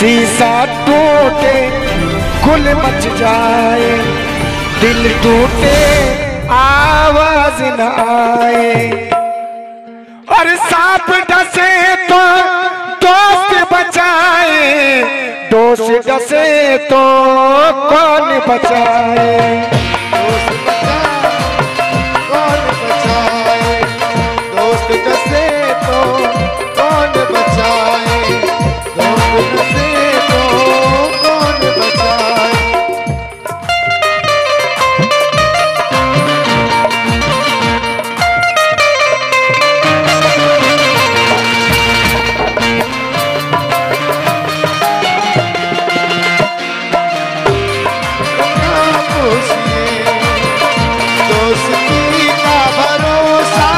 शीशा टूटे गुल मच जाए, दिल टूटे आवाज न आए। और सांप डसे तो दोस्त बचाए, दोस्त डसे तो कौन बचाए। दोस्त डसे तो कौन बचाए, दोस्त डसे तो कौन बचाए। दोस्ती का भरोसा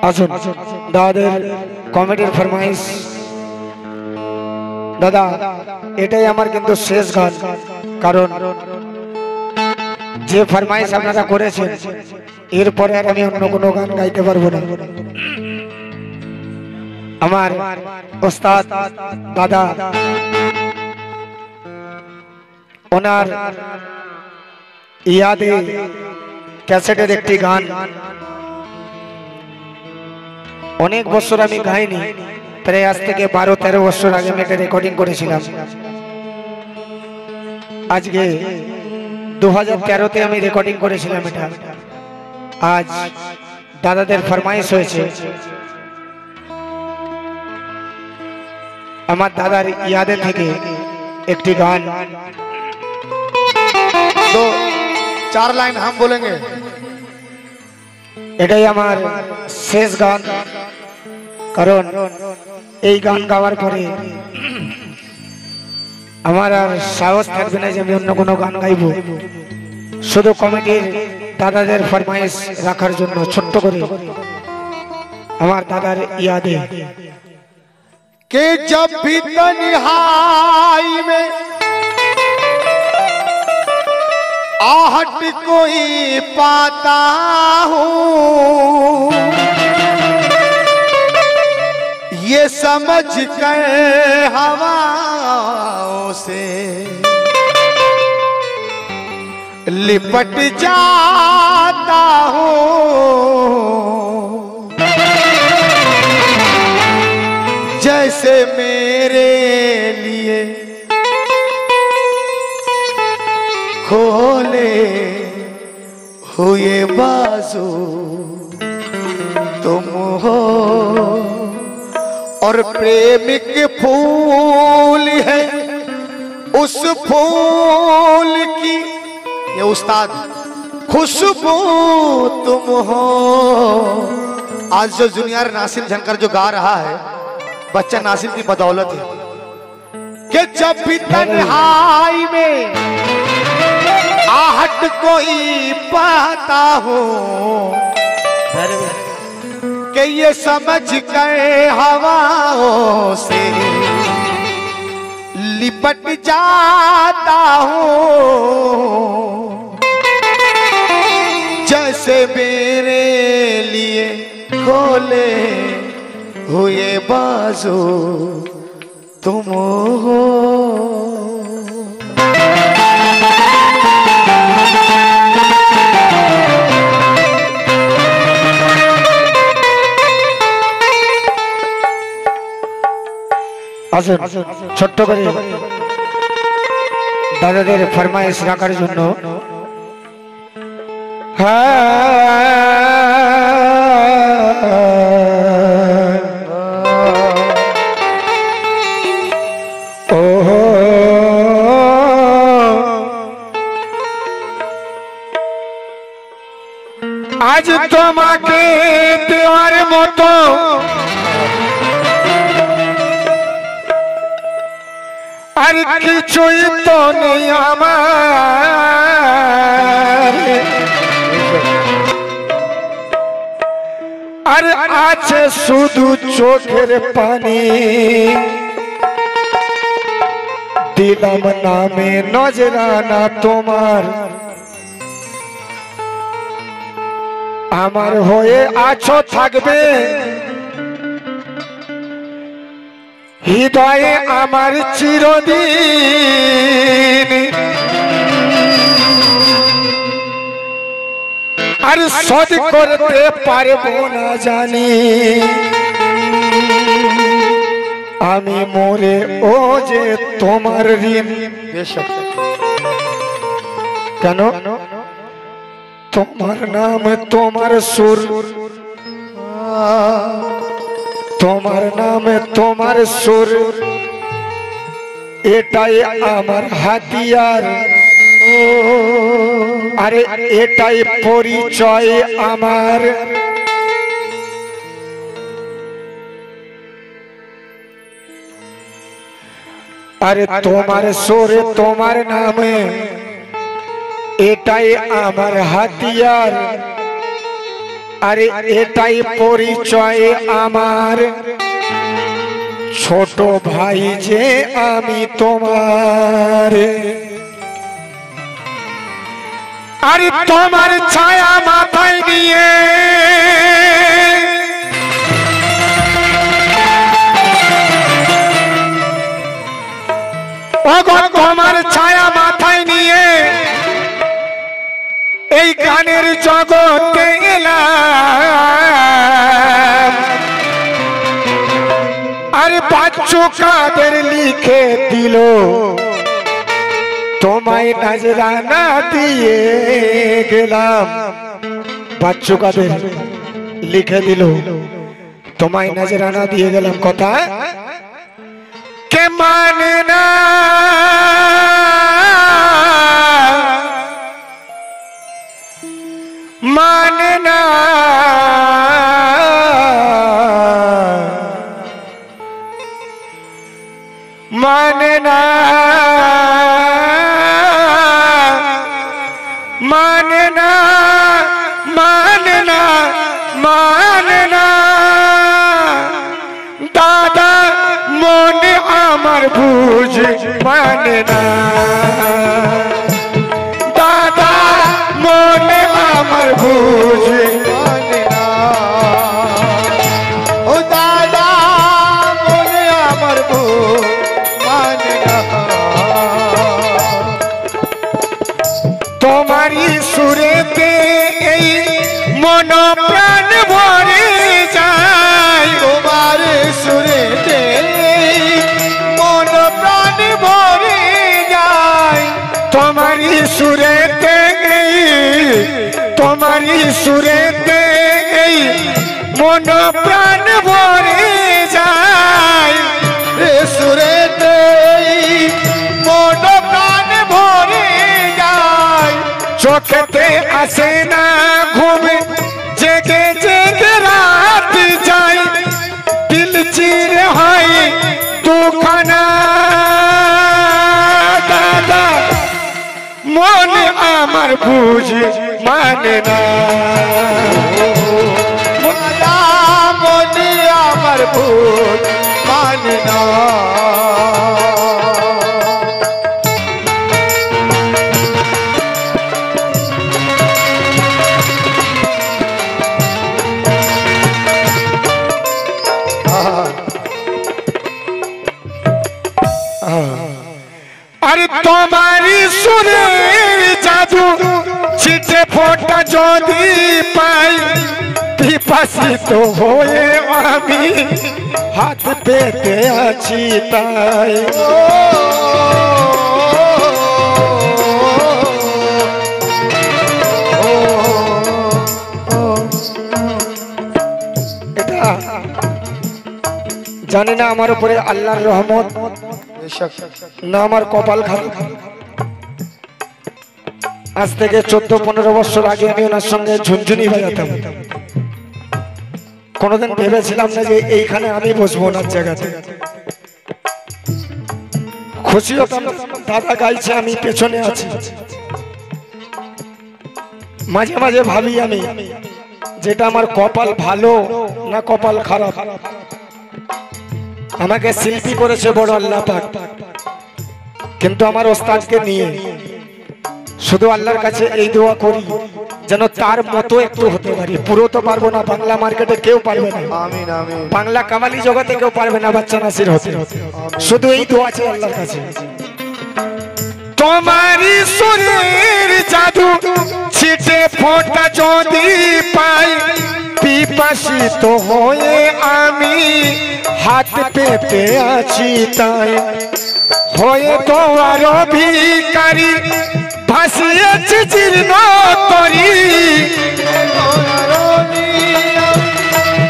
আসুন দাদাদের কমিটির ফরমাইশ। দাদা এটাই আমার কিন্তু শেষ গান, কারণ যে ফরমাইশ আপনারা করেছেন এরপরে আর আমি অন্য কোনো গান গাইতে পারবো না। আমার ওস্তাদ দাদা ওনার ইয়াদে ক্যাসেটের একটি গান অনেক বছর আমি গাইনি, প্রায় আজ থেকে 12-13 বছর আগে আমি একটা রেকর্ডিং করেছিলাম। আজকে 2013-তে আমি রেকর্ডিং করেছিলাম এটা। আজ দাদাদের ফরমাইশ হয়েছে, আমার দাদার ইয়াদে থেকে একটি গান। तो 4 लाइन हम बोलेंगे। এটাই আমার শেষ গান, কারণ এই গান গাওয়ার পরে আমার আর সাহস থাকবে না যে আমি অন্য কোনো গান গাইব। শুধু কমিটির দাদাদের ফরমাইশ রাখার জন্য ছোট্ট করে আমার দাদার ইয়াদে। कि जब भी तन्हाई में आहट कोई पाता हूँ, ये समझ कर हवाओं से लिपट जाता हूँ। जैसे मेरे लिए खोले हुए बाजू तुम हो, और प्रेमिक फूल है उस फूल की, ये उस्ताद, खुशबू तुम हो। आज जो जूनियर नासिर झंकर जो गा रहा है, बच्चा नासिर की बदौलत है कि जब भी तन्हाई में आहट कोई पाता हूँ, कि ये समझ गए हवाओं से लिपट जाता हूँ। जैसे मेरे लिए खोले हुए बाजू तुम हो। আসুন ছোট্ট করে দাদাদের ফরমাইশ রাখার জন্য। আজ তোমাকে দেওয়ার মতো আর কিছুই তো নেই আমার, আর আছে শুধু চোখের পানি। দিলাম নামে নজরানা তোমার, আমার হয়ে আছো থাকবে হৃদয়ে আমার চিরদিন। আর শোধ করতে পারবো না জানি, আমি মরে ও যে তোমার ঋণ। কেন? তোমার নাম তোমার সুর, তোমার নাম তোমার সুর, এটাই আমার হাতিয়ার। আরে এটাই পরিচয় আমার। আরে তোমার সুরে তোমার নামে এটাই আমার হাতিয়ার, আরে এটাই পরিচয় আমার। ছোট ভাই যে আমি তোমার, আরে তোমার ছায়া মাথায় নিয়ে তোমার ছায়া মাথায় নিয়ে এই গানের জগতে এলাম। আরে বাচ্চু কাদের লিখে দিল তোমায় নজরানা দিয়ে গেলাম। বাচ্চু কাদের লিখে দিল তোমায় নজরানা দিয়ে গেলাম। কথা কে মানে না মানে না, মানে না, মানে না, মানে না, মানে না। দাদা মনে আমার বুঝ মানে না, দাদা মনে আমার বুঝ মানে না। ও দাদা মনে আমার বুঝ মানে না। তোমারই সুরেতে এই মন প্রাণ ভরে যায়, তোমার সুরেতে মন প্রাণ ভরে যায়। তোমারই সুরেতে তোমারই সুরেতে এই মন প্রাণ ভরে যায়। রে সুরেতে মন প্রাণ ভরে যায়। চোখেতে আসে না ঘুম, জেগে জেগে রাত যায়। দিল চিরে হয় দুখানা, দাদা মনে আমার বুঝ মানে না। মনে আমার বুঝ মানে না। আরে তোমারই সুরের জাদু ছিটে ফোঁটা যদি পাই, পিপাসিত হয়ে আমি হাত পেতে আছি তাই। এটা জানি না আমার উপরে আল্লাহর রহমত না আমার কপাল খারাপ। আজ থেকে 14-15 বছর আগে আমি ওনার সঙ্গে ঝুনঝুনি বাজাতাম। কোনোদিন ভেবেছিলাম না যে এইখানে আমি বসবো ওনার জায়গাতে। খুশি হতাম, দাদা গাইছে আমি পেছনে আছি। মাঝে মাঝে ভাবি আমি যেটা আমার কপাল ভালো না কপাল খারাপ। আমাকে শিল্পী করেছে বড় আল্লাহ পাক, কিন্তু আমার ওস্তাদকে নিয়ে শুধু আল্লাহর কাছে এই দোয়া করি যেন তার মতো একটু হতে পারি। পুরো তো পারবো না, বাংলা মার্কেটে কেউ পারবে না, আমিন আমিন। বাংলা কামালি জগতে কেউ পারবে না বাচ্চা নাসির হতে। শুধু এই দোয়া আছে আল্লাহর কাছে, তোমারি সুরের জাদু ছিটে ফোঁটা যদি পাই, পিপাসিত হয়ে আমি হাত পেতে আছি তাই। হয়ে তো আরো ভিখারি ভাসিয়েছি জীর্ণ তরি,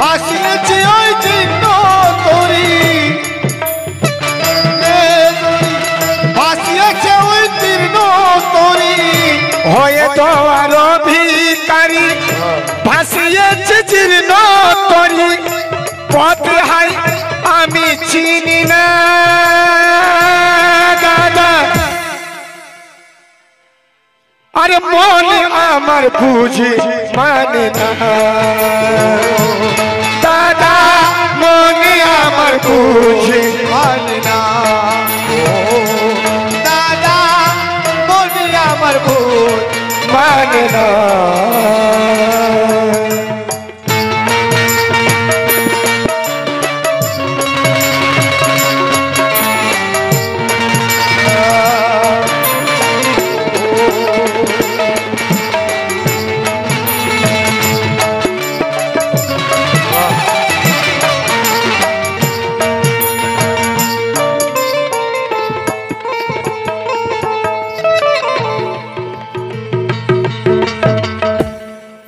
ভাসিয়েছি ওই জীর্ণ তরি, ভাসিয়েছে ওই জীর্ণ তরি। হয়ে তো আরো ভিখারি ভাসিয়েছি জীর্ণ তরি, পথ হাই আমি চিনি না দাদা, আরে মনে আমার বুঝি মানে না দাদা, মনে আমার বুঝি মানে না দাদা, মনে আমার ভুল মানে না।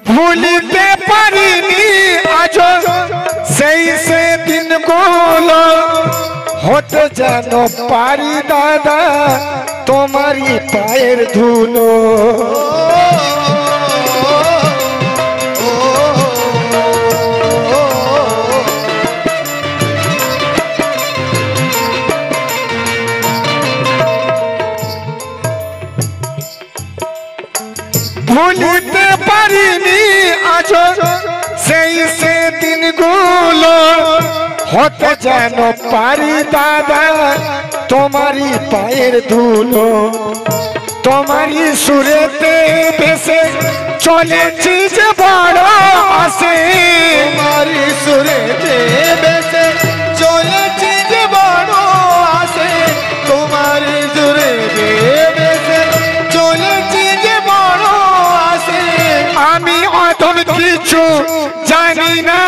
ভুলিতে পারিনি আজ সেই সে দিনগুলো, হতে যেন পারি দাদা তোমারই পায়ের ধুলো। ভুলিতে পারিনি আজ সেই সে দিনগুলো, হতে যেন পারি দাদা তোমারই পায়ের ধুলো। তোমারই সুরেতে বেসে চলেছি যে বড় আসে, তোমারই সুরেতে বেসে চলেছি যে বড় আসে, তোমারই সুরেতে বেসে চলেছি যে বড় আসে। আমি অতন কিছু জানি না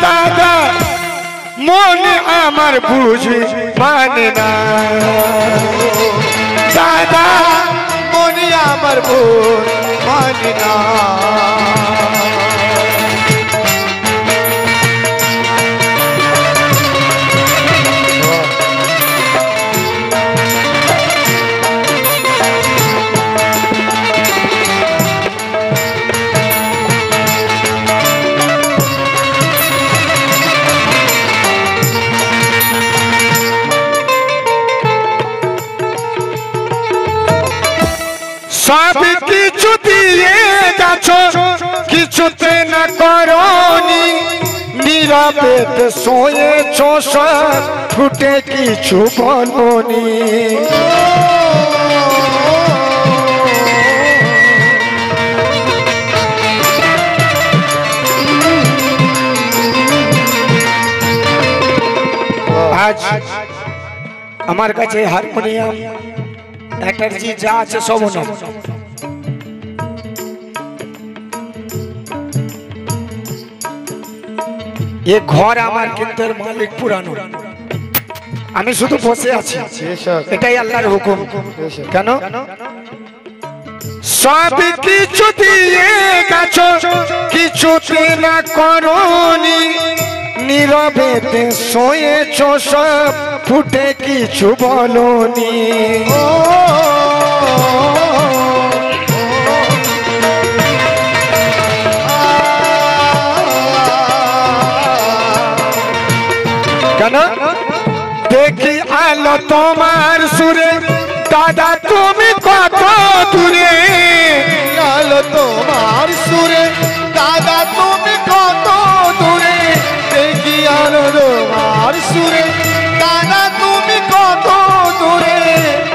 দাদা, মনে আমার বুঝি মানে না দাদা, মনে আমার ভুল মানে না। সব কিছু দিয়ে গেছো কিছুতে না করনি, নীরবেতে শোয়েছ সব ফুটে কিছু বলনি। আজ আমার কাছে হারমোনিয়াম এটার্জি যা আছে সব না, এ ঘর আমার কিন্তু এর মালিক পুরানো, আমি শুধু বসে আছি, এটাই আল্লাহর হুকুম। কেন সব কিছু দিয়ে গেছো কিছুতে না করনি, নীরবেতে শোয়েছ সব ফুটে কিছু বলনি। কেন দেখি আলো তোমার সুরে দাদা তুমি কত দূরে আলো তোমার সুরে দাদা তুমি কত দূরে দেখি আলো তোমার সুরে দাদা তুমি কত দূরে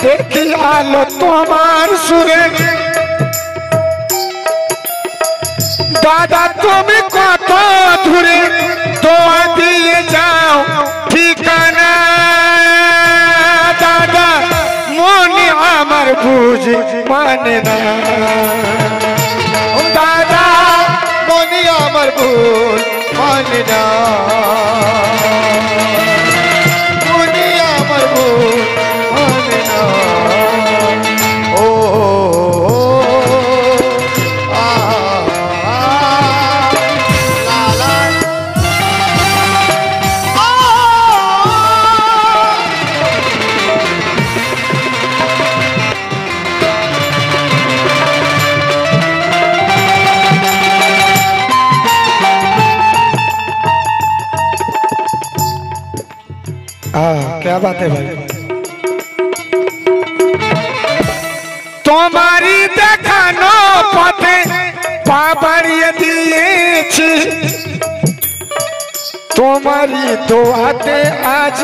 দেখি আলো তোমার সুরে দাদা তুমি কত দূরে দোয়া দিয়ে যাও ঠিকানা দাদা মনে আমার বুঝি মানে না দাদা মনে আমার ভুল মানে না মনে আমার ভুল মানে না ও क्या बात है भाई तुम्हारी देखानो पथे पा बाड़िए दिएছি তোমারই দোয়াতে আজ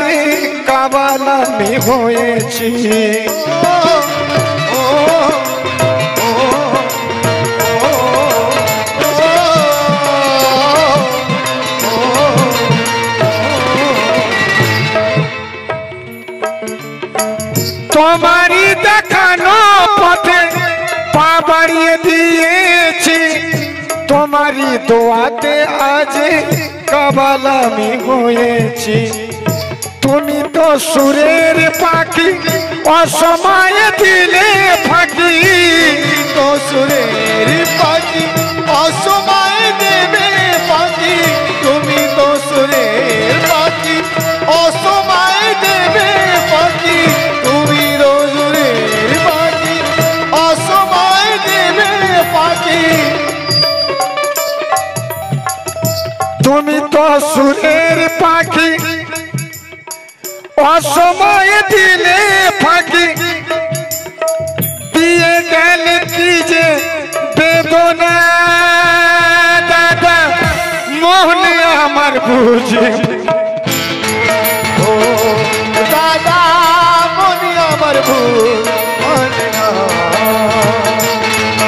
কাবালা আমি হয়েছি তোমারই দেখানো পথে পা বাড়িয়ে দিয়েছি তোমারই দোয়াতে আজ কাবালা আমি হয়েছি তুমি তো সুরের পাখি অসময়ে দিলে ফাঁকি তো সুরের পাখি অসময়ে দেবে পাখি তুমি তো সুরের পাখি অসময়ে দেবে পাখি তুমি তো সুরের পাখি অসময়ে দেবে পাখি তুমি তো সুরের পাখি অসময়ে দিলে ফাঁকি দিয়ে গেলে কি যে বেদনা দাদা মোহনে আমার বুঝে ও দাদা মনে আমার ভুল মানে না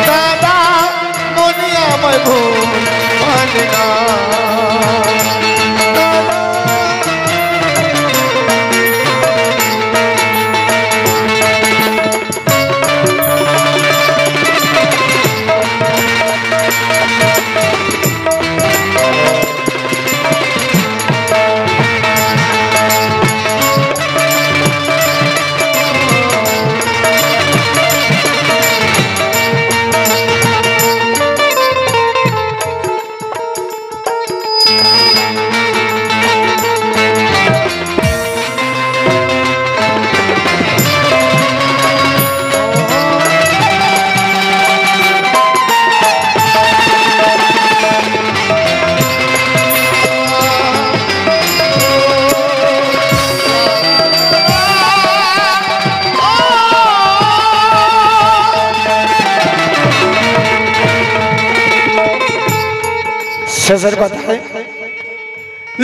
দাদা মনে আমার ভুল মানে না শেষের কথায়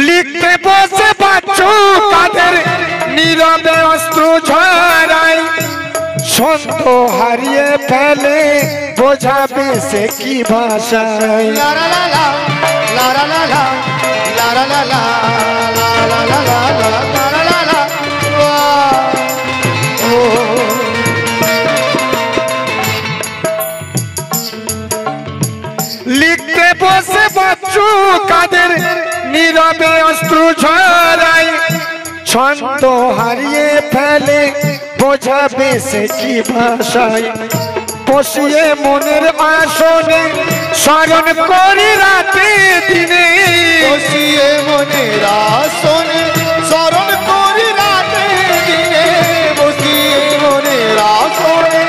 লিখতে বসে বাচ্চু কাদের নীরবে অস্ত্র ঝরাই ছন্দ হারিয়ে ফেলে বোঝাবে সে কি ভাষায় লা লা লা লা লা লা লা লা লা লা লা লা লা লা লা লা লা লা ও লিখতে বসে বাচ্চু কাদের নীরবে অস্ত্র ঝরাই ছন্দ হারিয়ে ফেলে বোঝাবে সে কি ভাষায় বসিয়ে মনের আসনে স্মরণ করি রাতে দিনে বসিয়ে মনের আসনে স্মরণ করি রাতে দিনে বসিয়ে মনের আসনে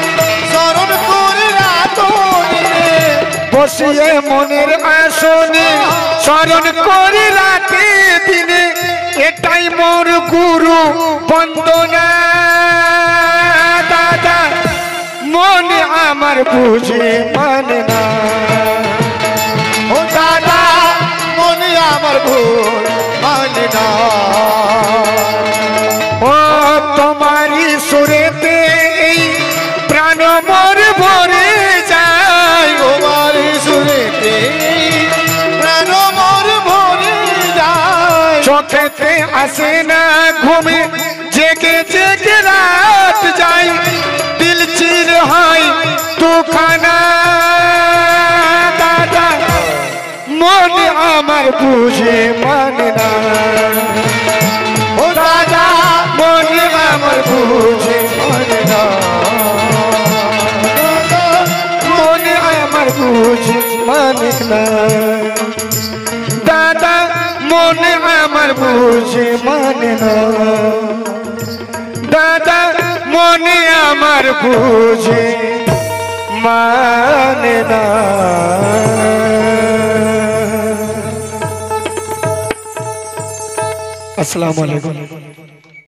চরণ করে রাতে দিনে এটাই মোর গুরু বন্দনা দাদা মনে আমার বুঝে মানে না ও দাদা মনে আমার ভুল মানে না ও তোমারি সুরেতে এই প্রাণ মোর ভরে যায় তোমার সুরেতে প্রাণ মোর ভরে যায় চোখেতে আসে না ঘুমে জেগে জেগে রাত যায় দিল চির হয় তুখানা দাদা মনে আমার বুঝে মানে না ও দাদা মনে আমার বুঝে মানে না মনে আমার বুঝে মানে না দাদা মনে আমার বুঝে মানে না দাদা মনে আমার বুঝে মানে না আসসালামু আলাইকুম